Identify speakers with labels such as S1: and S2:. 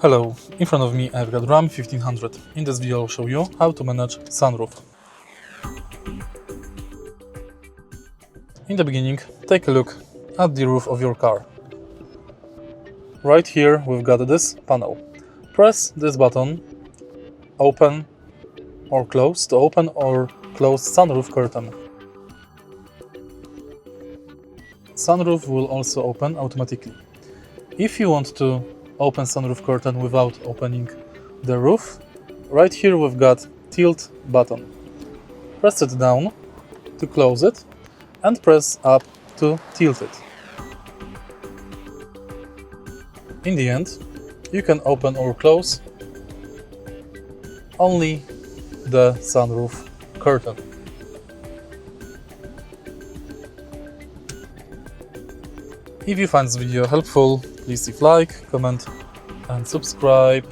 S1: Hello, in front of me I've got Ram 1500. In this video I'll show you how to manage sunroof. In the beginning, take a look at the roof of your car. Right here we've got this panel. Press this button, open or close to open or close sunroof curtain. Sunroof will also open automatically. If you want to open sunroof curtain without opening the roof, right here we've got tilt button. Press it down to close it and press up to tilt it. In the end, you can open or close only the sunroof curtain. If you find this video helpful, please leave like, comment and subscribe.